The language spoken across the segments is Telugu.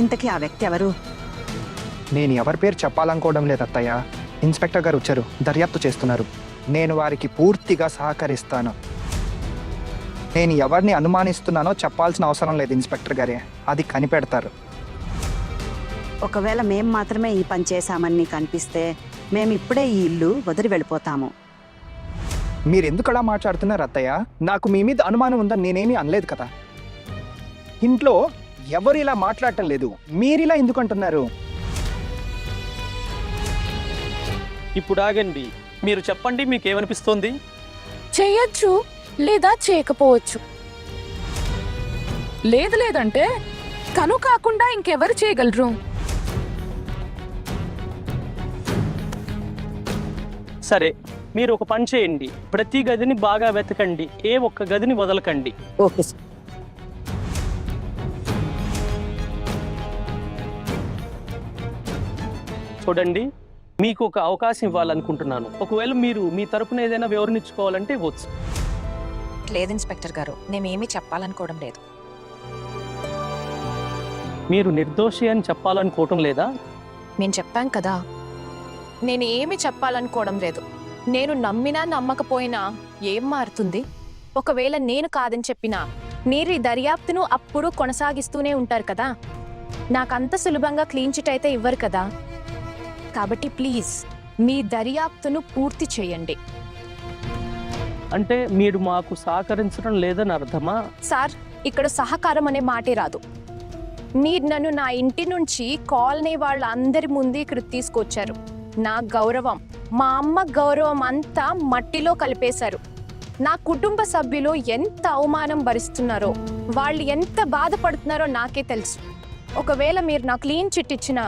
ఇంతకీ ఆ వ్యక్తి ఎవరు? నేను ఎవరి పేరు చెప్పాలనుకోవడం లేదు అత్తయ్య. ఇన్స్పెక్టర్ గారు వచ్చారు, దర్యాప్తు చేస్తున్నారు. నేను వారికి పూర్తిగా సహకరిస్తాను. నేను ఎవరిని అనుమానిస్తున్నానో చెప్పాల్సిన అవసరం లేదు ఇన్స్పెక్టర్ గారే, అది కనిపెడతారు. ఒకవేళ మేం మాత్రమే ఈ పని చేశామని నీకు అనిపిస్తే మేము ఇప్పుడే ఈ ఇల్లు వదిలి వెళ్ళిపోతాము. మీరు ఎందుకు అలా మాట్లాడుతున్నారు అత్తయ్య? నాకు మీ మీద అనుమానం ఉందని నేనేమీ అనలేదు కదా. ఇంట్లో ఎవరు ఇలా మాట్లాడటం లేదు, మీరిలా ఎందుకు అంటున్నారు? ఇప్పుడు ఆగండి, మీరు చెప్పండి, మీకేమనిపిస్తోంది? చేయొచ్చు లేదా చేయకపోవచ్చు. లేదంటే తను కాకుండా ఇంకెవరు చేయగలరు? సరే, మీరు ఒక పని చేయండి, ప్రతి గదిని బాగా వెతకండి, ఏ ఒక్క గదిని వదలకండి. Okay sir. చూడండి, మీకు ఒక అవకాశం ఇవ్వాలనుకుంటున్నాను. ఒకవేళ మీరు మీ తరపున ఏదైనా వివరణించుకోవాలంటే ఇవ్వచ్చు. లేదు ఇన్స్పెక్టర్ గారు, నేనేమీ చెప్పాలనుకోవడం లేదు. మీరు నిర్దోషి అని చెప్పాలనుకోవటం లేదా? నేను చెప్పాను కదా, నేను ఏమి చెప్పాలనుకోవడం లేదు. నేను నమ్మినా నమ్మకపోయినా ఏం మారుతుంది? ఒకవేళ నేను కాదని చెప్పినా మీరు ఈ దర్యాప్తును అప్పుడు కొనసాగిస్తూనే ఉంటారు కదా. నాకంత సులభంగా క్లీన్ చిట్ అయితే ఇవ్వరు కదా. కాబట్టి ప్లీజ్ మీ దర్యాప్తును పూర్తి చేయండి. అంటే మీరు మాకు సహకరించడం లేదని అర్థమా? సార్, ఇక్కడ సహకారం అనే మాటే రాదు. మీరు నన్ను నా ఇంటి నుంచి కాలనీ వాళ్ళందరి ముందు ఇక్కడ తీసుకొచ్చారు. నా గౌరవం, మా అమ్మ గౌరవం అంతా మట్టిలో కలిపేశారు. నా కుటుంబ సభ్యులు ఎంత అవమానం భరిస్తున్నారో, వాళ్ళు ఎంత బాధపడుతున్నారో నాకే తెలుసు. ఒకవేళ మీరు నా క్లీన్ చిట్ ఇచ్చిన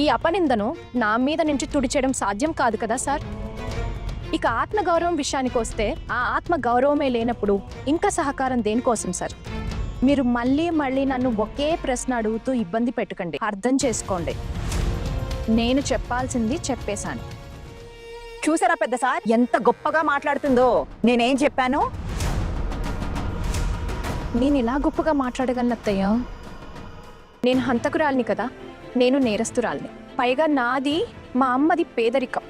ఈ అపనిందను నా మీద నుంచి తుడిచేయడం సాధ్యం కాదు కదా సార్. ఇక ఆత్మగౌరవం విషయానికి వస్తే, ఆ ఆత్మ గౌరవమే లేనప్పుడు ఇంకా సహకారం దేనికోసం సార్? మీరు మళ్ళీ నన్ను ఒకే ప్రశ్న అడుగుతూ ఇబ్బంది పెట్టకండి. అర్థం చేసుకోండి, నేను చెప్పాల్సింది చెప్పేశాను. చూసారా పెద్ద సార్ ఎంత గొప్పగా మాట్లాడుతుందో? నేనేం చెప్పాను? నేను ఇలా గొప్పగా మాట్లాడగలను అత్తయ్య? నేను హంతకురాలిని కదా, నేను నేరస్తురాలిని. పైగా నాది మా అమ్మది పేదరికం.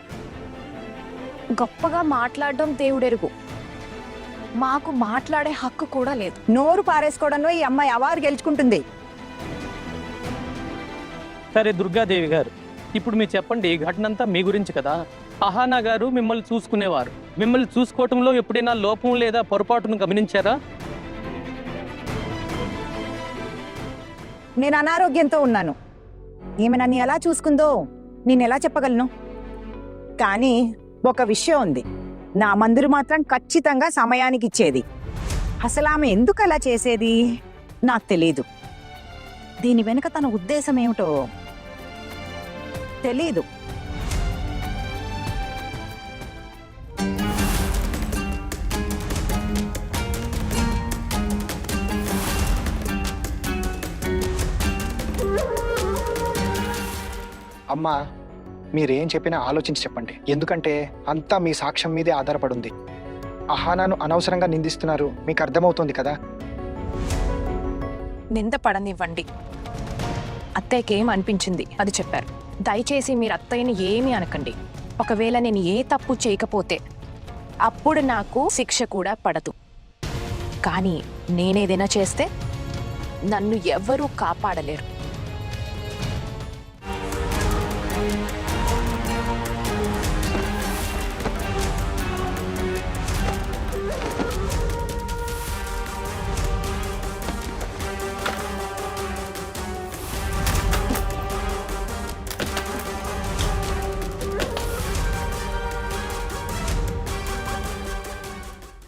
గొప్పగా మాట్లాడడం దేవుడెరుగు, మాకు మాట్లాడే హక్కు కూడా లేదు. నోరు పారేసుకోవడంలో ఈ అమ్మాయి అవార్డు గెలుచుకుంటుంది. సరే దుర్గాదేవి గారు, ఇప్పుడు మీరు చెప్పండి, ఈ ఘటన అంతా మీ గురించి కదా. అహానా గారు మిమ్మల్ని చూసుకునేవారు. మిమ్మల్ని చూసుకోవటంలో ఎప్పుడైనా లోపం లేదా పొరపాటును గమనించారా? నేను అనారోగ్యంతో ఉన్నాను. ఈమె నన్ను ఎలా చూసుకుందో నేను ఎలా చెప్పగలను? కానీ ఒక విషయం ఉంది, నా మందులు మాత్రం ఖచ్చితంగా సమయానికి ఇచ్చేది. అసలు ఆమె ఎందుకు అలా చేసేది నాకు తెలీదు. దీని వెనుక తన ఉద్దేశం ఏమిటో తెలీదు. అమ్మా, మీరేం చెప్పినా ఆలోచించి చెప్పండి, ఎందుకంటే అంతా మీ సాక్ష్యం మీదే ఆధారపడి ఉంది. అహానాను అనవసరంగా నిందిస్తున్నారు, మీకు అర్థమవుతుంది కదా. నింద పడనివ్వండి. అత్తయ్యకి ఏం అనిపించింది అది చెప్పారు. దయచేసి మీరు అత్తయ్యని ఏమీ అనకండి. ఒకవేళ నేను ఏ తప్పు చేయకపోతే అప్పుడు నాకు శిక్ష కూడా పడదు. కానీ నేనేదైనా చేస్తే నన్ను ఎవ్వరూ కాపాడలేరు.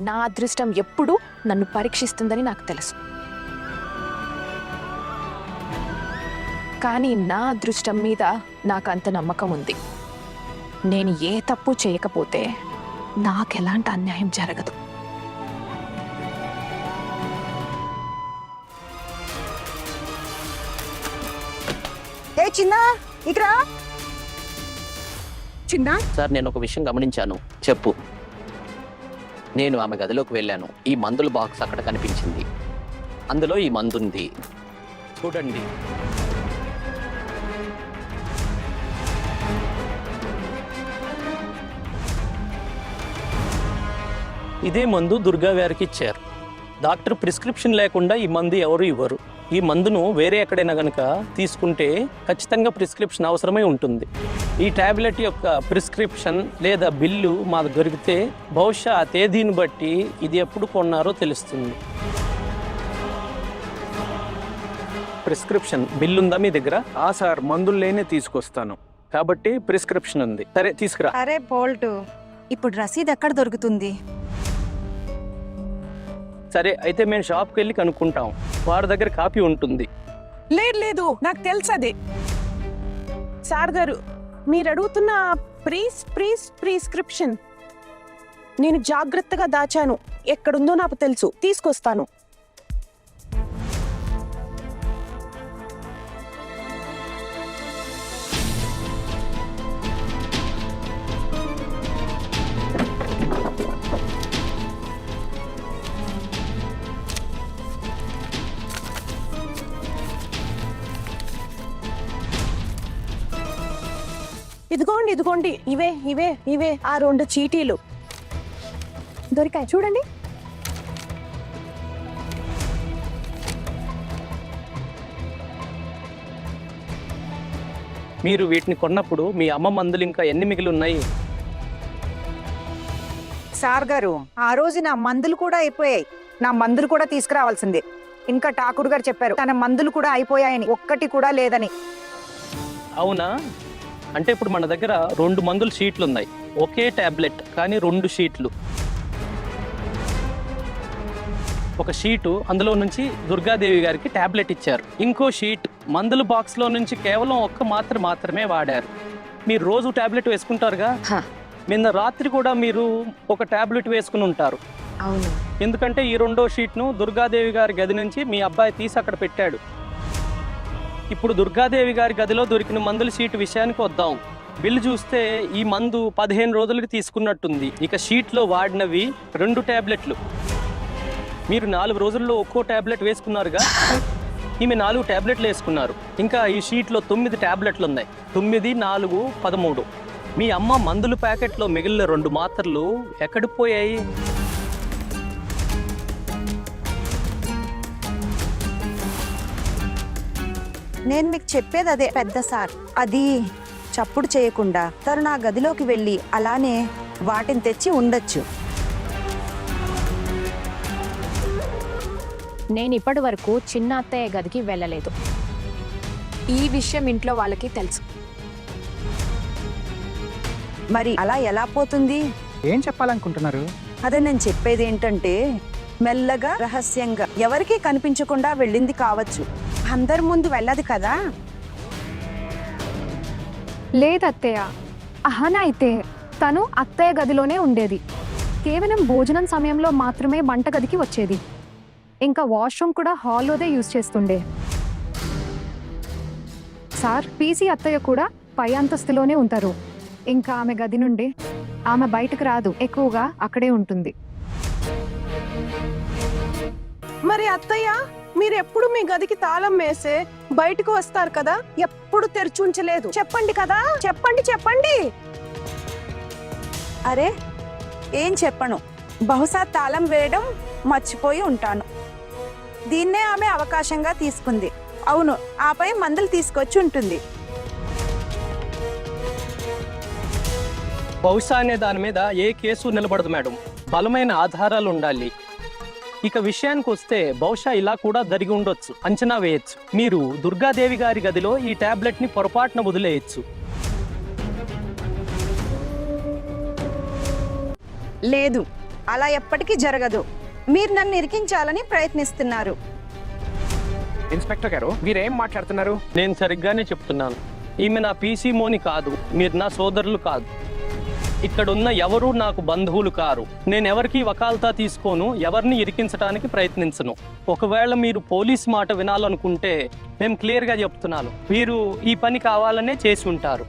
నా అదృష్టం ఎప్పుడూ నన్ను పరీక్షిస్తుందని నాకు తెలుసు. కానీ నా అదృష్టం మీద నాకు అంత నమ్మకం ఉంది. నేను ఏ తప్పు చేయకపోతే నాకెలాంటి అన్యాయం జరగదు. ఏ చిన్న ఇక్కడ చిన్న. సార్, నేను ఒక విషయం గమనించాను. చెప్పు. నేను ఆమె గదిలోకి వెళ్ళాను. ఈ మందుల బాక్స్ అక్కడ కనిపించింది. అందులో ఈ మందుంది. చూడండి, ఇదే మందు దుర్గా గారికి ఇచ్చారు. డాక్టర్ ప్రిస్క్రిప్షన్ లేకుండా ఈ మందు ఎవరు ఇవ్వరు. ఈ మందును వేరే ఎక్కడైనా కనుక తీసుకుంటే ఖచ్చితంగా ప్రిస్క్రిప్షన్ అవసరమై ఉంటుంది. ఈ టాబ్లెట్ యొక్క ప్రిస్క్రిప్షన్ లేదా బిల్లు మాకు దొరికితే బహుశా ఆ తేదీని బట్టి ఇది ఎప్పుడు కొన్నారో తెలుస్తుంది. ప్రిస్క్రిప్షన్ బిల్లు ఉందా మీ దగ్గర? సార్, మందులు లేనే తీసుకొస్తాను. కాబట్టి ప్రిస్క్రిప్షన్ ఉంది. సరే తీసుకురా. అరే బోల్ట్, ఇప్పుడు రసీదు ఎక్కడ దొరుకుతుంది? సరే అయితే మేము షాప్కి వెళ్ళి కనుక్కుంటాం. వారి దగ్గర కాపీ ఉంటుంది. లేదు నాకు తెలుసు అది. సార్ గారు, మీరు అడుగుతున్న ప్రిస్క్రిప్షన్ నేను జాగ్రత్తగా దాచాను. ఎక్కడుందో నాకు తెలుసు, తీసుకొస్తాను. ఇదిగోండి, ఇవే ఆ 2 చీటీలు దొరికాయి, చూడండి. మీరు వీటిని కొన్నప్పుడు మీ అమ్మ మందులు ఇంకా ఎన్ని మిగిలి ఉన్నాయి? సార్ గారు, ఆ రోజు నా మందులు కూడా అయిపోయాయి. నా మందులు కూడా తీసుకురావాల్సిందే. ఇంకా ఠాకూర్ గారు చెప్పారు తన మందులు కూడా అయిపోయాయని, ఒక్కటి కూడా లేదని. అవునా? అంటే ఇప్పుడు మన దగ్గర 2 మందుల షీట్లు ఉన్నాయి. ఒకే టాబ్లెట్ కానీ 2 షీట్లు. ఒక షీటు అందులో నుంచి దుర్గాదేవి గారికి టాబ్లెట్ ఇచ్చారు. ఇంకో షీట్ మందుల బాక్స్లో నుంచి కేవలం 1 మాత్ర మాత్రమే వాడారు. మీరు రోజు టాబ్లెట్ వేసుకుంటారుగా, నిన్న రాత్రి కూడా మీరు ఒక టాబ్లెట్ వేసుకుని ఉంటారు. అవును. ఎందుకంటే ఈ 2వ షీట్ను దుర్గాదేవి గారి గది నుంచి మీ అబ్బాయి తీసి అక్కడ పెట్టాడు. ఇప్పుడు దుర్గాదేవి గారి గదిలో దొరికిన మందుల షీట్ విషయానికి వద్దాం. బిల్లు చూస్తే ఈ మందు 15 రోజులకి తీసుకున్నట్టుంది. ఇక షీట్లో వాడినవి 2 టాబ్లెట్లు. మీరు 4 రోజుల్లో ఒక్కో టాబ్లెట్ వేసుకున్నారుగా. ఈమె 4 టాబ్లెట్లు వేసుకున్నారు. ఇంకా ఈ షీట్లో 9 టాబ్లెట్లు ఉన్నాయి. 9, 4, 13. మీ అమ్మ మందుల ప్యాకెట్లో మిగిలిన 2 మాత్రలు ఎక్కడికి పోయాయి? నేను మీకు చెప్పేది అదే పెద్ద సార్. అది చప్పుడు చేయకుండా తను నా గదిలోకి వెళ్ళి అలానే వాటిని తెచ్చి ఉండొచ్చు. నేను ఇప్పటి వరకు చిన్న అత్తయ్య గదికి వెళ్ళలేదు. ఈ విషయం ఇంట్లో వాళ్ళకి తెలుసు. మరి అలా ఎలా పోతుంది? ఏం చెప్పాలనుకుంటున్నారు? అదే నేను చెప్పేది ఏంటంటే, మెల్లగా రహస్యంగా ఎవరికీ కనిపించకుండా వెళ్ళింది కావచ్చు. అందరి ముందు వెళ్ళదు కదా. లేదత్తయ్య, అహనా అయితే తను అత్తయ్య గదిలోనే ఉండేది. కేవలం భోజనం సమయంలో మాత్రమే వంటగదికి వచ్చేది. ఇంకా వాష్రూమ్ కూడా హాల్లోదే యూజ్ చేస్తుండే. సార్, పీసీ అత్తయ్య కూడా పై అంతస్తులోనే ఉంటారు. ఇంకా ఆమె గది నుండి ఆమె బయటకు రాదు, ఎక్కువగా అక్కడే ఉంటుంది. మరి అత్తయ్య, మీరు ఎప్పుడు మీ గదికి తాళం వేసే బయటకు వస్తారు కదా, ఎప్పుడు తెరిచి ఉంచలేదు. చెప్పండి కదా, చెప్పండి. అరే ఏం చెప్పను, బహుశా తాళం వేయడం మర్చిపోయి ఉంటాను. దీన్నే ఆమె అవకాశంగా తీసుకుంది. అవును, ఆపై మందులు తీసుకొచ్చి ఉంటుంది. బహుశా అనే దాని మీద ఏ కేసు నిలబడదు మేడం. బలమైన ఆధారాలు ఉండాలి. ఇక విషయానికి వస్తే బహుశా ఇలా కూడా జరిగి ఉండొచ్చు, అంచనా వేయచ్చు. మీరు దుర్గాదేవి గారి గదిలో ఈ టాబ్లెట్ని పొరపాటున వదిలేయచ్చు. లేదు, అలా ఎప్పటికీ జరగదు. మీరు నన్ను ఇరికించాలని ప్రయత్నిస్తున్నారు. ఇన్స్పెక్టర్ గారు, మీరేం మాట్లాడుతున్నారు? నేను సరిగ్గానే చెప్తున్నాను. ఈమె నా పీసీ మోని కాదు, మీరు నా సోదరులు కాదు. ఇక్కడున్న ఎవరూ నాకు బంధువులు కారు. నేను ఎవరికి వకాల్తా తీసుకోను, ఎవరిని ఇరికించడానికి ప్రయత్నించను. ఒకవేళ మీరు పోలీస్ మాట వినాలనుకుంటే మేము క్లియర్గా చెప్తున్నాను, మీరు ఈ పని కావాలనే చేసి ఉంటారు.